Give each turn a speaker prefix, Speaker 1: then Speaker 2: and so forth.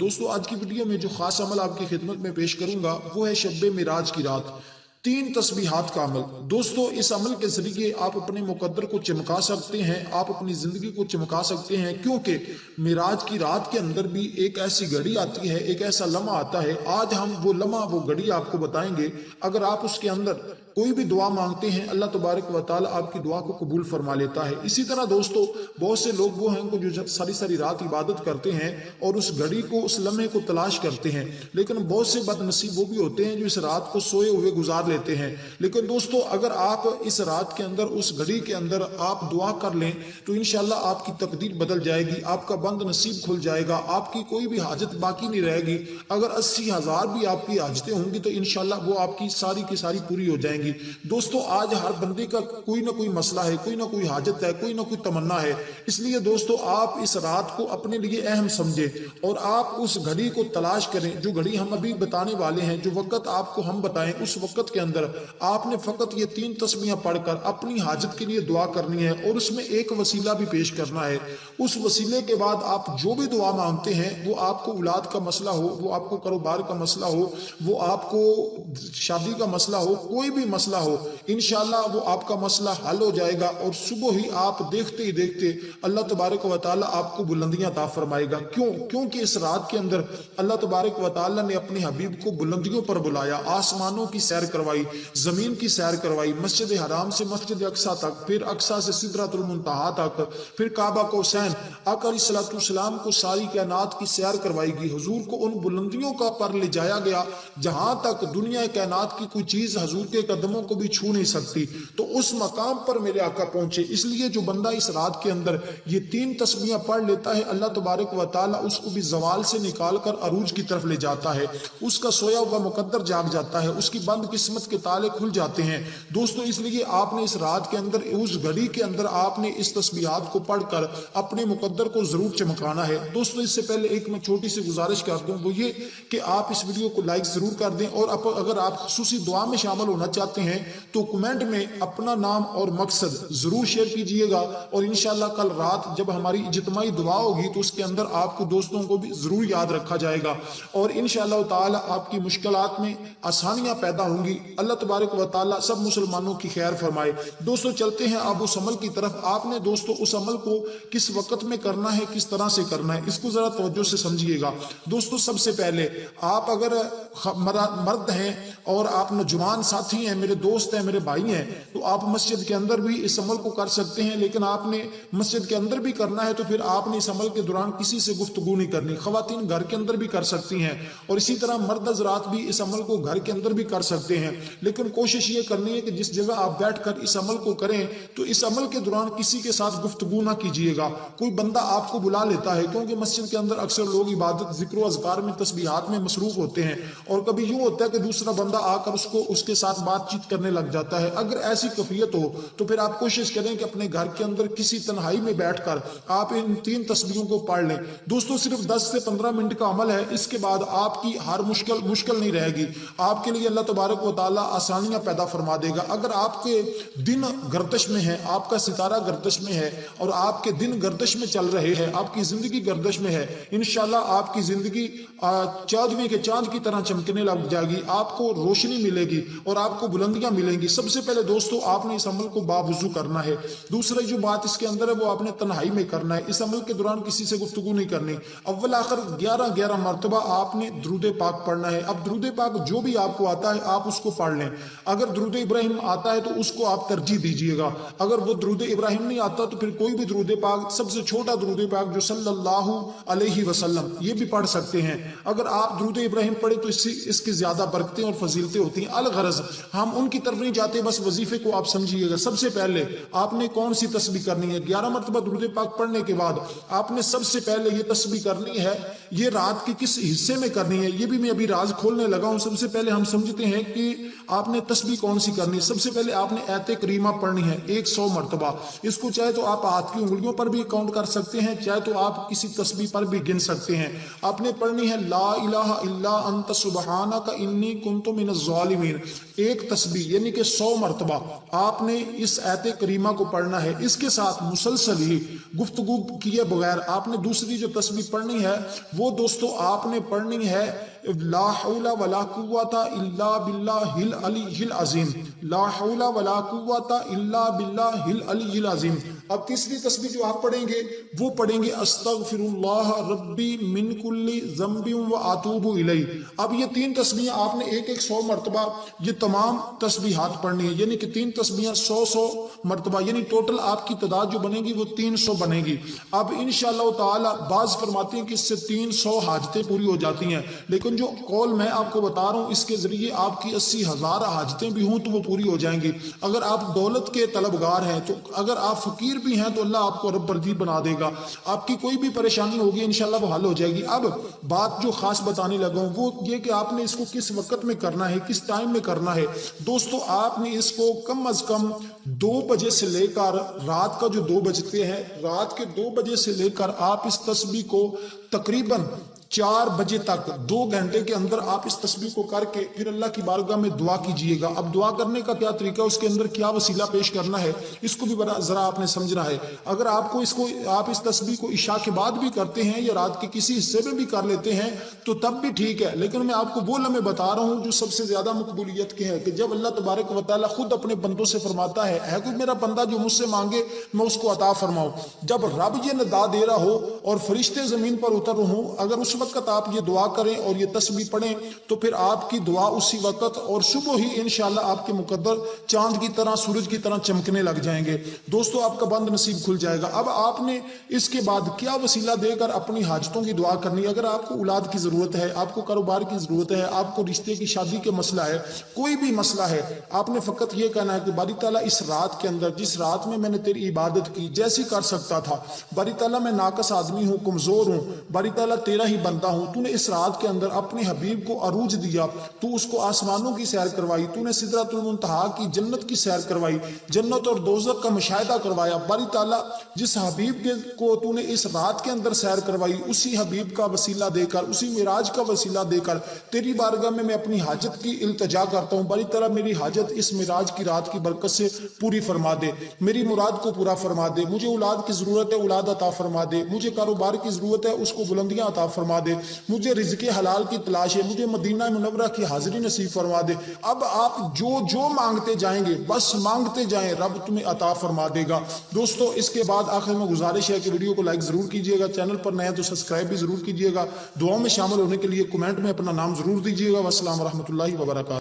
Speaker 1: دوستو آج کی ویڈیو میں جو خاص عمل آپ کی خدمت میں پیش کروں گا وہ ہے شب معراج کی رات 3 تسبیحات کا عمل۔ دوستو اس عمل کے ذریعے آپ اپنے مقدر کو چمکا سکتے ہیں، آپ اپنی زندگی کو چمکا سکتے ہیں، کیونکہ معراج کی رات کے اندر بھی ایک ایسی گھڑی آتی ہے، ایک ایسا لمحہ آتا ہے۔ آج ہم وہ لمحہ وہ گھڑی آپ کو بتائیں گے۔ اگر آپ اس کے اندر کوئی بھی دعا مانگتے ہیں اللہ تبارک و تعالی آپ کی دعا کو قبول فرما لیتا ہے۔ اسی طرح دوستو بہت سے لوگ وہ ہیں جو ساری رات عبادت کرتے ہیں اور اس گھڑی کو اس لمحے کو تلاش کرتے ہیں، لیکن بہت سے بد نصیب وہ بھی ہوتے ہیں جو اس رات کو سوئے ہوئے گزار لیتے ہیں۔ لیکن دوستو اگر آپ اس رات کے اندر اس گھڑی کے اندر آپ دعا کر لیں تو انشاءاللہ آپ کی تقدیر بدل جائے گی، آپ کا بند نصیب کھل جائے گا، آپ کی کوئی بھی حاجت باقی نہیں رہے گی۔ اگر 80,000 بھی آپ کی حاجتیں ہوں گی تو انشاءاللہ وہ آپ کی ساری پوری ہو جائیں گی۔ دوستو آج ہر بندے کا کوئی نہ کوئی مسئلہ ہے، کوئی نہ کوئی حاجت ہے، کوئی نہ کوئی تمنا ہے۔ اس لیے دوستو آپ اس رات کو اپنے لیے اہم سمجھیں اور آپ اس گھڑی کو تلاش کریں جو گھڑی ہم ابھی بتانے والے ہیں، جو وقت آپ کو ہم بتائیں اس وقت کے اندر آپ نے فقط یہ 3 تسبیحاں پڑھ کر اپنی حاجت کے لیے دعا کرنی ہے اور اس میں ایک وسیلہ بھی پیش کرنا ہے۔ اس وسیلے کے بعد آپ جو بھی دعا مانگتے ہیں، وہ آپ کو اولاد کا مسئلہ ہو، وہ آپ کو کاروبار کا مسئلہ ہو، وہ آپ کو شادی کا مسئلہ ہو، کوئی بھی مسئلہ ہو، انشاءاللہ وہ آپ کا مسئلہ حل ہو جائے گا اور صبح ہی آپ دیکھتے ہی دیکھتے اللہ تبارک و تعالی آپ کو بلندیاں عطا فرمائے گا۔ کیونکہ اس رات کے اندر اللہ تبارک و تعالی نے اپنے حبیب کو بلندیوں پر بلایا، آسمانوں کی سیر کروائی، زمین کی سیر کروائی، مسجد حرام سے مسجد اقصی تک، پھر اقصی سے سدرۃ المنتہا تک، پھر کعبہ کوسین، آقا علیہ الصلوۃ والسلام کو ساری کائنات کی سیر کروائی گئی۔ حضور کو ان بلندیوں کا پر لے جایا گیا جہاں تک دنیا کائنات کی کوئی چیز حضور کے قدموں کو بھی چھو نہیں سکتی۔ تو اس مقام پر میرے آقا پہنچے۔ اس لیے جو بندہ اس رات کے اندر یہ 3 تسبیحاں پڑھ لیتا ہے اللہ تبارک و تعالی اس کو بھی زوال سے نکال کر عروج کی طرف لے جاتا ہے، اس کا سویا ہوا مقدر جاگ جاتا ہے، اس کی بند قسمت کے تالے کھل جاتے ہیں۔ دوستو اس لیے آپ نے اس رات کے اندر اس گھڑی کے اندر آپ نے اس تسبیحات کو پڑھ کر اپنے مقدر کو ضرور چمکانا ہے۔ دوستو اس سے پہلے ایک میں چھوٹی سی گزارش کر دوں، وہ یہ کہ آپ اس ویڈیو کو لائک ضرور کر دیں اور اگر آپ خصوصی دعا میں شامل ہونا چاہتے ہیں تو کمنٹ میں اپنا نام اور مقصد ضرور شیئر کیجئے گا، اور انشاءاللہ کل رات جب ہماری اجتماعی دعا ہوگی تو اس کے اندر آپ کو دوستوں کو بھی ضرور یاد رکھا جائے گا اور انشاءاللہ تعالی آپ کی مشکلات میں آسانیاں پیدا ہوں گی۔ اللہ تبارک و تعالی سب مسلمانوں کی خیر فرمائے۔ دوستو چلتے ہیں اب اس عمل کی طرف۔ آپ نے دوستو اس عمل کو کس وقت میں کرنا ہے، کس طرح سے کرنا ہے، اس کو ذرا توجہ سے سمجھیے گا۔ دوستو سب سے پہلے آپ اگر مرد ہیں اور آپ نوجوان ساتھی ہیں، میرے دوست ہیں، میرے بھائی ہیں، تو آپ مسجد کے اندر بھی اس عمل کو کر سکتے ہیں، لیکن آپ نے مسجد کے اندر بھی کرنا ہے تو پھر آپ نے اس عمل کے دوران کسی سے گفتگو نہیں کرنی۔ خواتین گھر کے اندر بھی کر سکتی ہیں اور اسی طرح مرد حضرات بھی اس عمل کو گھر کے اندر بھی کر سکتے ہیں، لیکن کوشش یہ کرنی ہے کہ جس جگہ آپ بیٹھ کر اس عمل کو کریں تو اس عمل کے دوران کسی کے ساتھ گفتگو نہ کیجیے گا۔ کوئی بندہ آپ کو بلا لیتا ہے، کیونکہ مسجد کے اندر اکثر لوگ عبادت، ذکر و اذکار میں، تسبیحات میں مصروف ہوتے ہیں، اور کبھی یوں ہوتا ہے کہ دوسرا بندہ آ کر اس کے ساتھ بات چیت کرنے لگ جاتا ہے۔ اگر ایسی کیفیت ہو تو پھر آپ کوشش کریں کہ اپنے گھر کے اندر کسی تنہائی میں بیٹھ کر آپ ان 3 تسبیحوں کو پڑھ لیں۔ دوستو صرف 10 سے 15 منٹ کا عمل ہے، اس کے بعد آپ کی ہر مشکل نہیں رہے گی، آپ کے لیے اللہ تبارک و تعالی آسانیاں پیدا فرما دے گا۔ اگر آپ کے دن گردش میں ہے، آپ کا ستارہ گردش میں ہے اور آپ کے دن گردش میں چل رہے ہیں، آپ کی زندگی گردش میں ہے، انشاءاللہ آپ کی زندگی چاندویں کے چاند کی طرح چمکنے لگ جائے گی، آپ کو روشنی ملے گی اور آپ کو بلندیاں ملیں گی۔ سب سے پہلے دوستو آپ نے اس عمل کو باوضو کرنا ہے۔ دوسری جو بات اس کے اندر ہے وہ آپ نے تنہائی میں کرنا ہے، اس عمل کے دوران کسی سے گفتگو نہیں کرنی۔ اول آخر 11 مرتبہ آپ نے درود پاک پڑھنا ہے۔ اب درود پاک جو بھی آپ کو آتا ہے آپ اس کو پڑھ لیں۔ اگر درود ابراہیم آتا ہے تو اس کو آپ ترجیح دیجئے گا، اگر وہ درود ابراہیم نہیں آتا تو پھر کوئی بھی درود پاک، سب سے چھوٹا درود پاک جو صلی اللہ علیہ وسلم، یہ بھی پڑھ سکتے ہیں۔ اگر آپ درود ابراہیم پڑھے تو اس کی زیادہ برکتیں اور فضیلتیں ہوتی ہیں۔ الغرض ہم ان کی طرف نہیں جاتے، بس وظیفے کو آپ سمجھیے گا۔ سب سے پہلے آپ نے کون سی تسبیح کرنی ہے؟ 11 مرتبہ درود پاک پڑھنے کے بعد آپ نے سب سے پہلے یہ تسبیح کرنی ہے، یہ رات کی کس حصے میں کرنی ہے یہ بھی میں ابھی راز کھولنے لگا ہوں۔ سب سے پہلے ہم سمجھتے ہیں کہ آپ نے تسبیح کون سی کرنی ہے۔ سب سے پہلے آپ نے آیت کریمہ پڑھنی ہے 100 مرتبہ۔ اس کو چاہے تو آپ ہاتھ کی انگلیوں پر بھی کاؤنٹ کر سکتے ہیں، چاہے تو آپ کسی تسبیح پر بھی گن سکتے ہیں۔ آپ نے پڑھنی ہے لا الہ الا انت سبحانک انی کنت من الظالمین۔ ایک تسبیح یعنی کہ 100 مرتبہ آپ نے اس آیت کریمہ کو پڑھنا ہے۔ اس کے ساتھ مسلسل ہی گفتگو کیے بغیر آپ نے دوسری جو تسبیح پڑھنی ہے وہ دوستو آپ نے پڑھنی ہے لا حول ولا قوت الا باللہ العلی العظیم، لا حول ولا قوت الا باللہ العلی العظیم۔ اب تیسری تسبیح جو آپ پڑھیں گے وہ پڑھیں گے استغفر اللہ ربی من کل ذنب و اتوب الیہ۔ اب یہ تین تسبیحیں آپ نے ایک 100 مرتبہ یہ تمام تسبیحات پڑھنی ہے، یعنی کہ تین تسبیحیں 100 مرتبہ، یعنی ٹوٹل آپ کی تعداد جو بنے گی وہ 300 بنے گی۔ اب انشاءاللہ تعالی بعض فرماتے ہیں کہ اس سے 300 حاجتیں پوری ہو جاتی ہیں، لیکن جو قول میں آپ کو بتا رہا ہوں اس کے ذریعے آپ کی 80,000 حاجتیں بھی ہوں تو وہ پوری ہو جائیں گی۔ اگر آپ دولت کے طلبگار ہیں تو اگر آپ فقیر بھی ہیں تو اللہ آپ کو رب برجی بنا دے گا، آپ کی کوئی بھی پریشانی ہوگی انشاءاللہ وہ حل ہو جائے گی۔ اب بات جو خاص بتانے لگا ہوں وہ یہ کہ آپ نے اس کو کس وقت میں کرنا ہے، کس ٹائم میں کرنا ہے۔ دوستو آپ نے اس کو کم از کم 2 بجے سے لے کر رات کا جو 2 بجتے ہیں، رات کے 2 بجے سے لے کر آپ اس تسبیح کو تقریباً 4 بجے تک 2 گھنٹے کے اندر آپ اس تسبیح کو کر کے پھر اللہ کی بارگاہ میں دعا کیجئے گا۔ اب دعا کرنے کا کیا طریقہ، اس کے اندر کیا وسیلہ پیش کرنا ہے، اس کو بھی ذرا آپ نے سمجھنا ہے۔ اگر آپ اس تسبیح کو عشاء کے بعد بھی کرتے ہیں یا رات کے کسی حصے میں بھی کر لیتے ہیں تو تب بھی ٹھیک ہے، لیکن میں آپ کو وہ لمحے بتا رہا ہوں جو سب سے زیادہ مقبولیت کے ہیں کہ جب اللہ تبارک و تعالیٰ خود اپنے بندوں سے فرماتا ہے اے کوئی میرا بندہ جو مجھ سے مانگے میں اس کو عطا فرماؤں۔ جب رب یہ ندا دے رہا ہو اور فرشتے زمین پر اتر رہے ہوں، اگر اس وقت آپ یہ دعا کریں اور یہ تسبیح پڑھیں تو پھر آپ کی دعا اسی وقت اور صبح ہی انشاءاللہ آپ کے مقدر چاند کی طرح سورج کی طرح چمکنے لگ جائیں گے۔ دوستو آپ کا بند نصیب کھل جائے گا۔ اب آپ نے اس کے بعد کیا وسیلہ دے کر اپنی حاجتوں کی دعا کرنی ہے۔ اگر آپ کو اولاد کی ضرورت ہے، آپ کو کاروبار کی ضرورت ہے، آپ کو رشتے کی شادی کے مسئلہ ہے، کوئی بھی مسئلہ ہے، آپ نے فقط یہ کہنا ہے کہ باری تعالیٰ اس رات کے اندر جس رات میں نے تیری عبادت کی جیسی کر سکتا تھا، باری تعالیٰ میں ناقص آدمی ہوں، کمزور ہوں، باری تعالیٰ تیرا ہی بندہ ہوں، تو نے اس رات کے اندر اپنے حبیب کو عروج دیا، تو اس کو آسمانوں کی سیر کروائی، تو نے سدرۃ المنتہا کی جنت کی سیر کروائی، جنت اور دوزخ کا مشاہدہ کروایا۔ باری تعالیٰ جس حبیب کو تو نے اس رات کے اندر سیر کروائی اسی حبیب کا وسیلہ دے کر، اسی معراج کا وسیلہ دے کر تیری بارگاہ میں اپنی حاجت کی التجا کرتا ہوں۔ باری تعالیٰ میری حاجت اس معراج کی رات کی برکت سے پوری فرما دے، میری مراد کو پورا فرما دے، مجھے اولاد کی ضرورت ہے اولاد عطا فرما دے، مجھے کاروبار کی ضرورت ہے اس کو بلندیاں عطا فرما دے، مجھے رزق حلال کی تلاش ہے، مجھے مدینہ منورہ کی حاضری نصیب فرما دے۔ اب آپ جو مانگتے جائیں گے بس مانگتے جائیں، رب تمہیں عطا فرما دے گا۔ دوستو اس کے بعد آخر میں گزارش ہے کہ ویڈیو کو لائک ضرور کیجئے گا، چینل پر نئے ہیں تو سبسکرائب بھی ضرور کیجئے گا، دعاؤں میں شامل ہونے کے لیے کمنٹ میں اپنا نام ضرور دیجئے گا۔ والسلام ورحمۃ اللہ وبرکاتہ۔